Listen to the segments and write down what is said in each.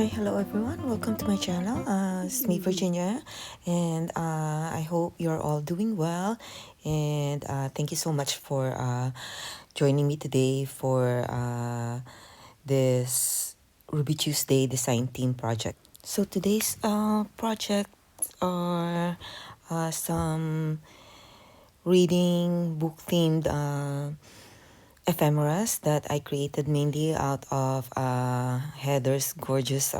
Hello everyone. Welcome to my channel. It's me, Virginia, and I hope you're all doing well. And thank you so much for joining me today for this Ruby Tuesday design team project. So today's project are some reading book themed ephemeras that I created mainly out of Heather's gorgeous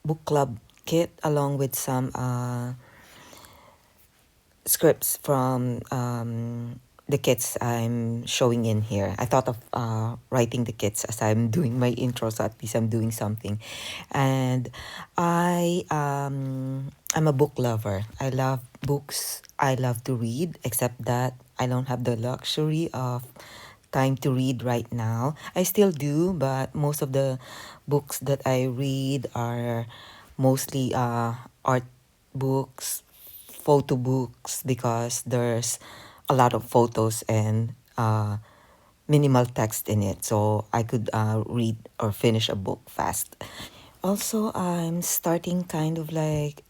book club kit, along with some scripts from the kits I'm showing in here. I thought of writing the kits as I'm doing my intro, so at least I'm doing something. And I'm a book lover. I love books. I love to read, except that I don't have the luxury of time to read right now. I still do, but most of the books that I read are mostly art books, photo books, because there's a lot of photos and minimal text in it, so I could read or finish a book fast. Also, I'm starting kind of like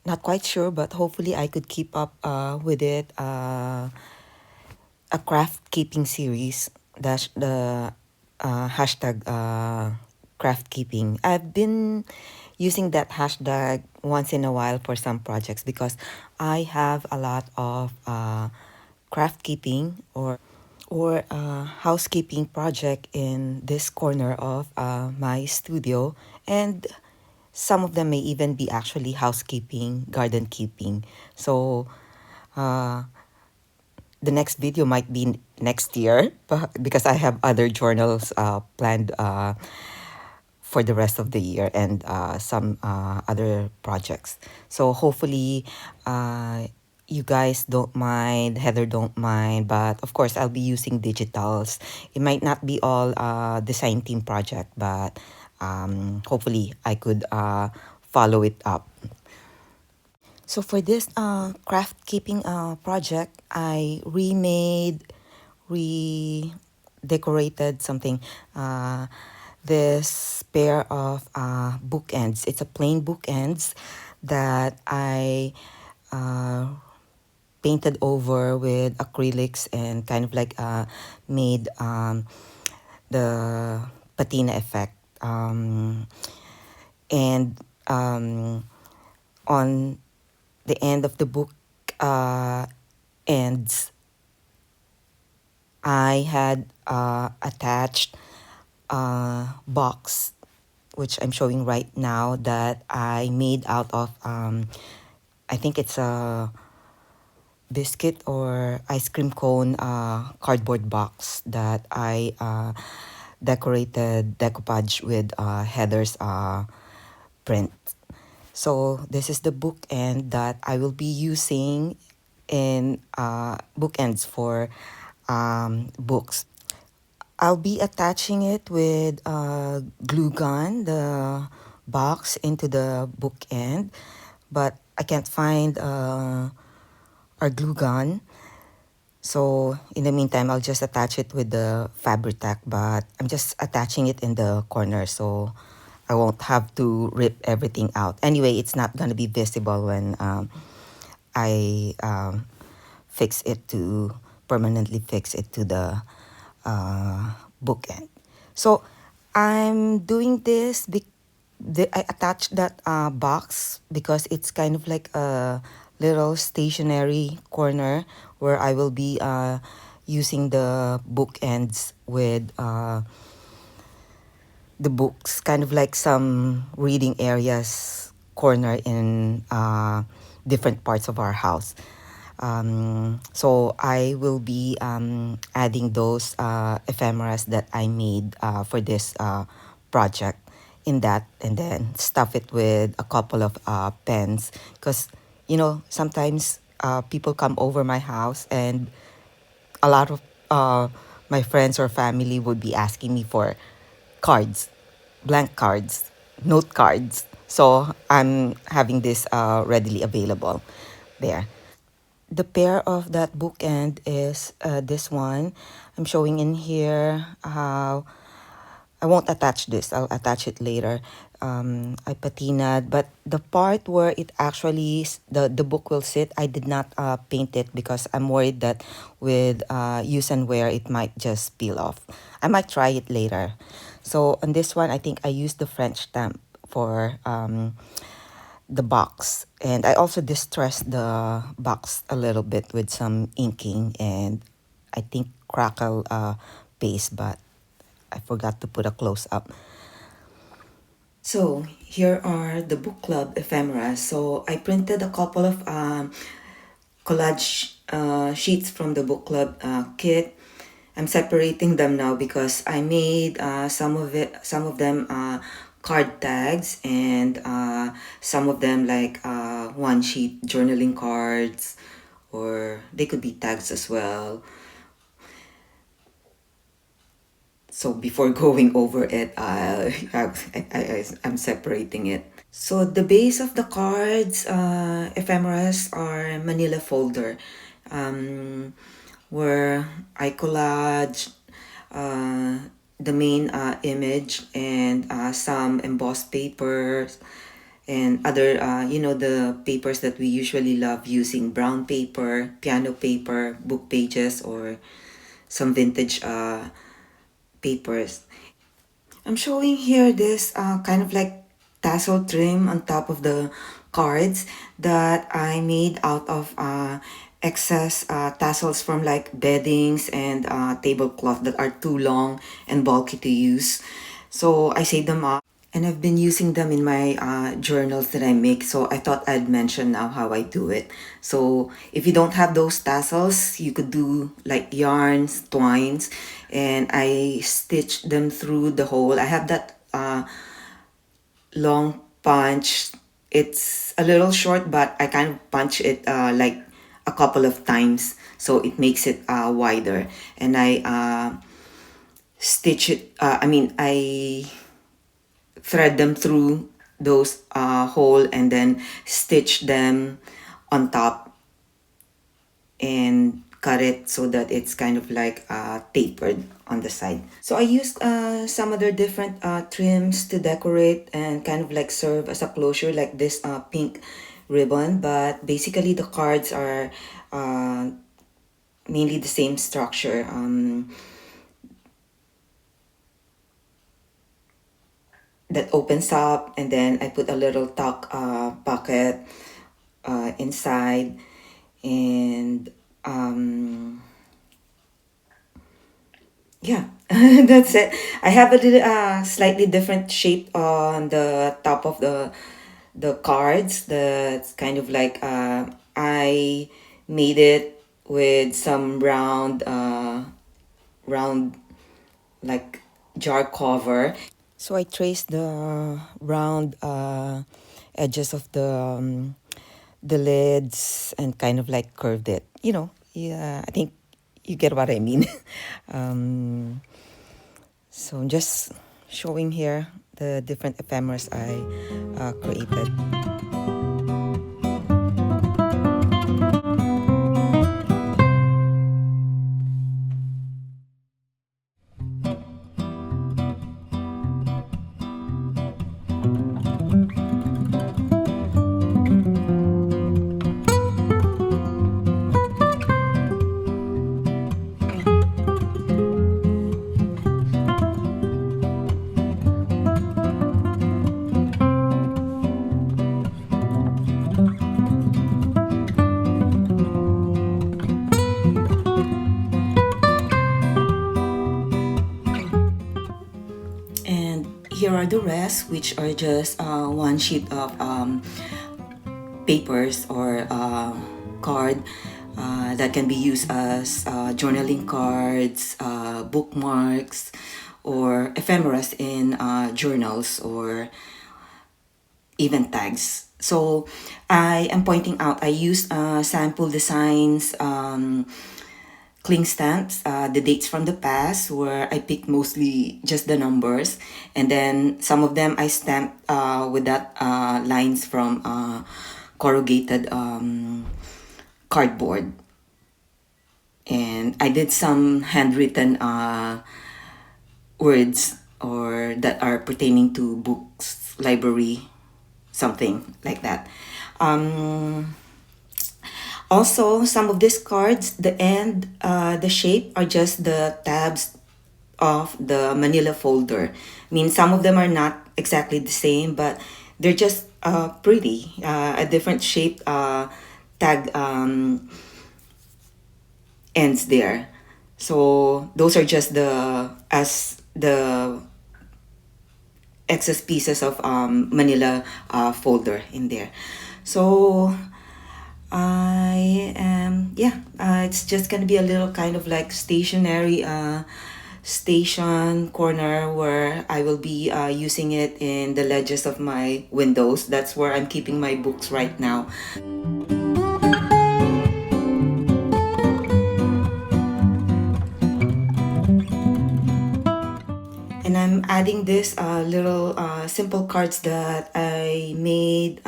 not quite sure, but hopefully I could keep up with it. A craft keeping series. That's the hashtag craft keeping. I've been using that hashtag once in a while for some projects because I have a lot of craft keeping or housekeeping project in this corner of my studio, and some of them may even be actually housekeeping, garden keeping. So the next video might be next year, but because I have other journals planned for the rest of the year, and some other projects. So hopefully you guys don't mind, Heather don't mind, but of course I'll be using digitals. It might not be all design team project, but hopefully I could follow it up. So for this craft keeping project, I redecorated something. This pair of bookends. It's a plain bookends that I painted over with acrylics and kind of like made the patina effect. And on the end of the book ends, I had attached a box, which I'm showing right now, that I made out of, I think it's a biscuit or ice cream cone cardboard box that I decorated decoupage with Heather's print. So this is the bookend that I will be using in bookends for books. I'll be attaching it with glue gun, the box, into the bookend, but I can't find our glue gun. So in the meantime, I'll just attach it with the fabric tack, but I'm just attaching it in the corner so I won't have to rip everything out. Anyway, it's not going to be visible when I permanently fix it to the bookend. So I'm doing this, I attached that box because it's kind of like a little stationary corner where I will be using the bookends with the books, kind of like some reading areas corner in different parts of our house. So I will be adding those ephemeras that I made for this project in that, and then stuff it with a couple of pens, because sometimes people come over my house, and a lot of my friends or family would be asking me for cards, blank cards, note cards. So I'm having this readily available there. The pair of that bookend is this one. I'm showing in here how I won't attach this. I'll attach it later. I patinaed, but the part where it actually the book will sit, I did not paint it because I'm worried that with use and wear it might just peel off. I might try it later. So on this one, I think I used the French stamp for the box, and I also distressed the box a little bit with some inking and I think crackle paste, but I forgot to put a close up. So here are the book club ephemera. So I printed a couple of collage sheets from the book club kit. I'm separating them now because I made some of them card tags, and some of them like one sheet journaling cards, or they could be tags as well. So before going over it, I'm separating it. So the base of the cards, ephemeras, are manila folder, where I collage the main image and some embossed papers and other, the papers that we usually love using: brown paper, piano paper, book pages, or some vintage papers. I'm showing here this kind of like tassel trim on top of the cards that I made out of excess tassels from like beddings and tablecloth that are too long and bulky to use. So I saved them up, and I've been using them in my journals that I make, so I thought I'd mention now how I do it. So if you don't have those tassels, you could do like yarns, twines, and I stitch them through the hole. I have that long punch. It's a little short, but I kind of punch it like a couple of times, so it makes it wider. And I stitch it, I thread them through those hole and then stitch them on top and cut it so that it's kind of like tapered on the side. So I used some other different trims to decorate and kind of like serve as a closure, like this pink ribbon, but basically the cards are mainly the same structure. That opens up, and then I put a little tuck pocket inside, and yeah, that's it. I have a little slightly different shape on the top of the cards. That's kind of like I made it with some round like jar cover. So I traced the round edges of the lids and kind of like curved it. Yeah, I think you get what I mean. um, so I'm just showing here the different ephemeras I created. And here are the rest, which are just one sheet of papers or card that can be used as journaling cards, bookmarks, or ephemeras in journals or event tags. So I am pointing out I used sample designs, cling stamps, the dates from the past, where I picked mostly just the numbers, and then some of them I stamped with that lines from corrugated cardboard, and I did some handwritten words or that are pertaining to books, library, something like that. Also, some of these cards, the shape are just the tabs of the manila folder. I mean, some of them are not exactly the same, but they're just pretty, a different shape tag ends there. So those are just the excess pieces of manila folder in there. So I am, yeah, it's just gonna be a little kind of like stationary station corner where I will be using it in the ledges of my windows. That's where I'm keeping my books right now. And I'm adding this little simple cards that I made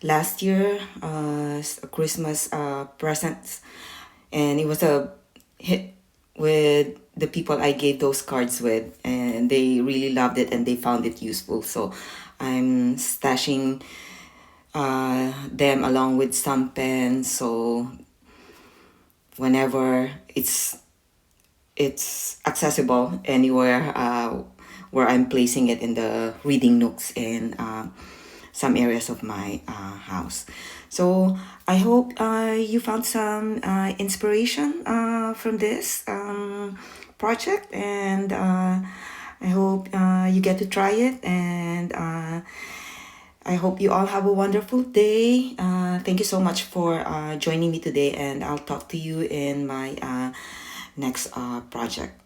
last year as a Christmas presents, and it was a hit with the people I gave those cards with, and they really loved it and they found it useful. So I'm stashing them along with some pens, so whenever it's accessible anywhere where I'm placing it in the reading nooks in some areas of my house. So I hope you found some inspiration from this project, and I hope you get to try it, and I hope you all have a wonderful day. Thank you so much for joining me today, and I'll talk to you in my next project.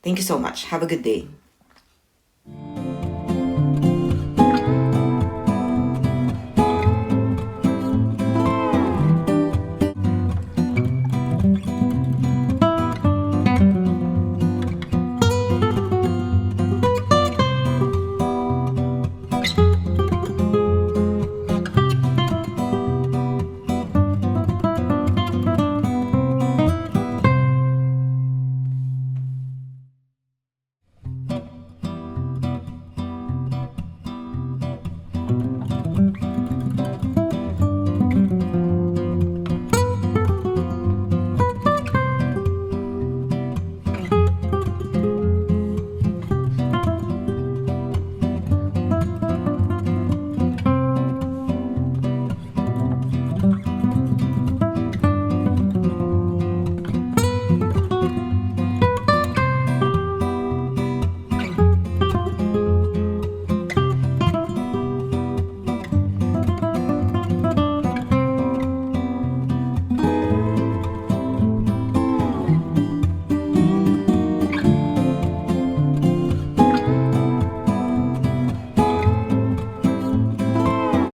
Thank you so much. Have a good day.